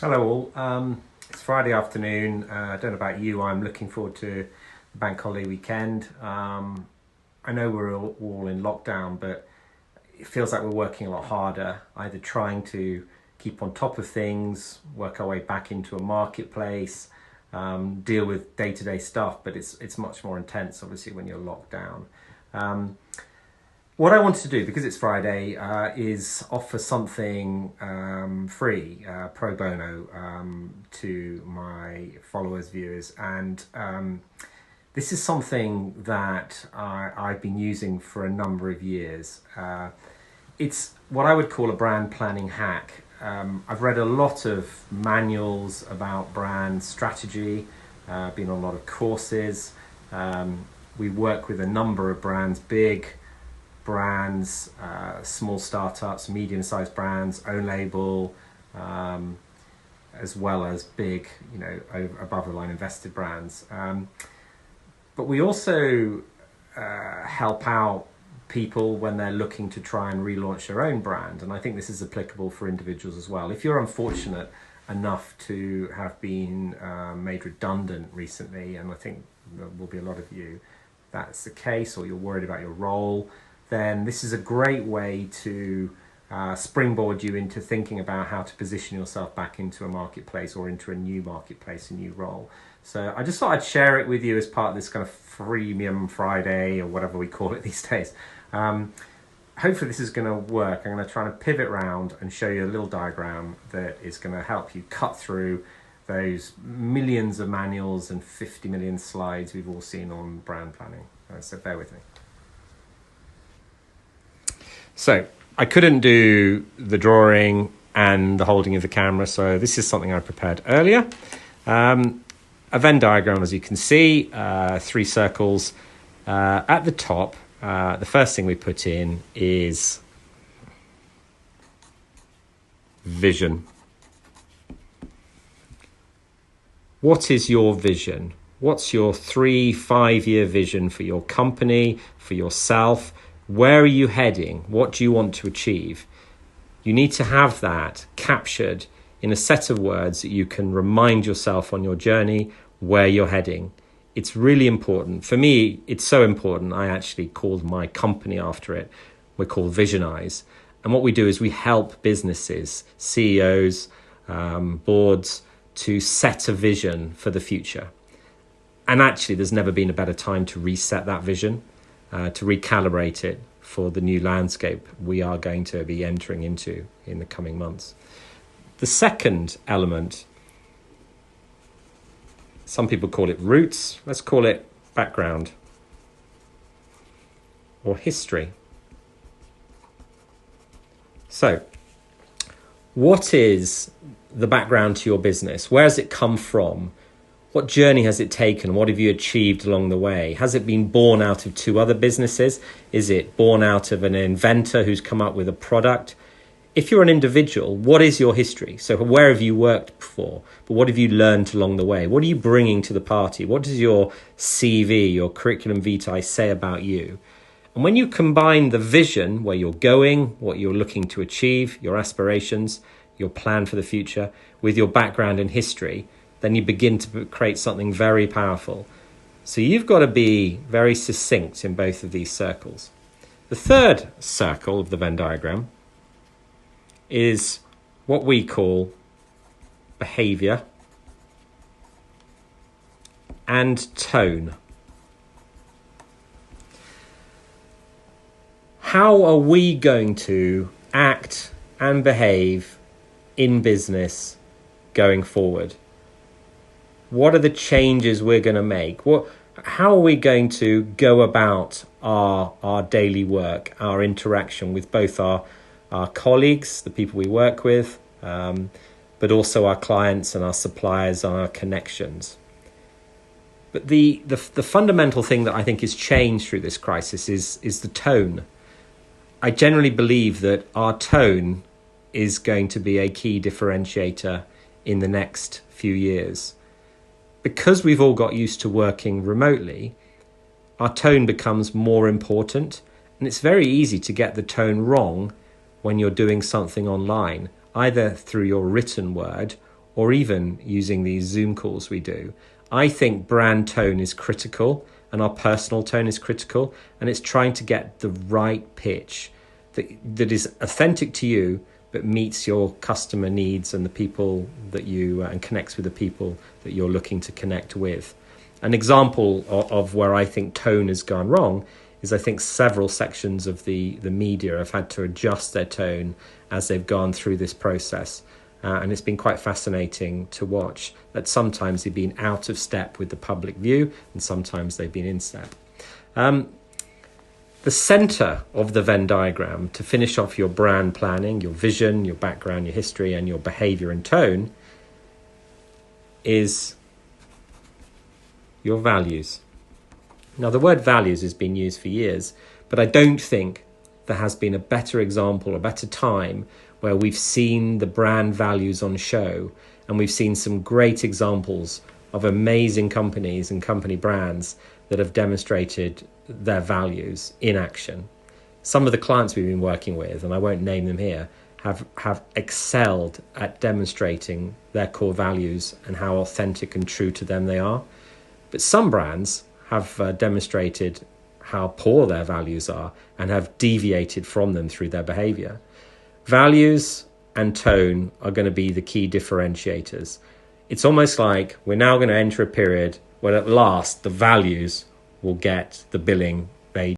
Hello all. It's Friday afternoon. I don't know about you, I'm looking forward to the bank holiday weekend. I know we're all in lockdown, but it feels like we're working a lot harder, either trying to keep on top of things, work our way back into a marketplace, deal with day-to-day stuff, but it's much more intense obviously when you're locked down. What I wanted to do, because it's Friday, is offer something free, pro bono, to my followers, viewers. And this is something that I've been using for a number of years. It's what I would call a brand planning hack. I've read a lot of manuals about brand strategy, been on a lot of courses. We work with a number of brands, big brands, small startups, medium-sized brands, own label, as well as big, above the line invested brands. But we also help out people when they're looking to try and relaunch their own brand. And I think this is applicable for individuals as well. If you're unfortunate enough to have been made redundant recently, and I think there will be a lot of you, that's the case, or you're worried about your role, then this is a great way to springboard you into thinking about how to position yourself back into a marketplace or into a new marketplace, a new role. So I just thought I'd share it with you as part of this kind of freemium Friday or whatever we call it these days. Hopefully this is going to work. I'm going to try and pivot around and show you a little diagram that is going to help you cut through those millions of manuals and 50 million slides we've all seen on brand planning. So bear with me. So I couldn't do the drawing and the holding of the camera, so this is something I prepared earlier. A Venn diagram, as you can see, 3 circles. At the top, the first thing we put in is vision. What is your vision? What's your 3-5-year vision for your company, for yourself? Where are you heading? What do you want to achieve? You need to have that captured in a set of words that you can remind yourself on your journey where you're heading. It's really important. For me, it's so important. I actually called my company after it. We're called Visionize. And what we do is we help businesses, CEOs, boards to set a vision for the future. And actually, there's never been a better time to reset that vision, to recalibrate it for the new landscape we are going to be entering into in the coming months. The second element, some people call it roots, let's call it background or history. So, what is the background to your business? Where has it come from? What journey has it taken? What have you achieved along the way? Has it been born out of 2 other businesses? Is it born out of an inventor who's come up with a product? If you're an individual, what is your history? So where have you worked before? But what have you learned along the way? What are you bringing to the party? What does your CV, your curriculum vitae say about you? And when you combine the vision, where you're going, what you're looking to achieve, your aspirations, your plan for the future, with your background and history, then you begin to create something very powerful. So you've got to be very succinct in both of these circles. The third circle of the Venn diagram is what we call behavior and tone. How are we going to act and behave in business going forward? What are the changes we're going to make? How are we going to go about our daily work, our interaction with both our colleagues, the people we work with, but also our clients and our suppliers and our connections? But the fundamental thing that I think has changed through this crisis is the tone. I generally believe that our tone is going to be a key differentiator in the next few years. Because we've all got used to working remotely, our tone becomes more important, and it's very easy to get the tone wrong when you're doing something online, either through your written word or even using these Zoom calls we do, I think brand tone is critical and our personal tone is critical, and it's trying to get the right pitch that is authentic to you but meets your customer needs and the people that you and connects with the people that you're looking to connect with. An example of where I think tone has gone wrong is I think several sections of the media have had to adjust their tone as they've gone through this process. And it's been quite fascinating to watch that sometimes they've been out of step with the public view and sometimes they've been in step. The center of the Venn diagram, to finish off your brand planning, your vision, your background, your history, and your behavior and tone, is your values. Now, the word values has been used for years, but I don't think there has been a better example, a better time where we've seen the brand values on show, and we've seen some great examples of amazing companies and company brands that have demonstrated their values in action. Some of the clients we've been working with, and I won't name them here, have excelled at demonstrating their core values and how authentic and true to them they are. But some brands have demonstrated how poor their values are and have deviated from them through their behavior. Values and tone are going to be the key differentiators. It's almost like we're now going to enter a period where at last the values will get the billing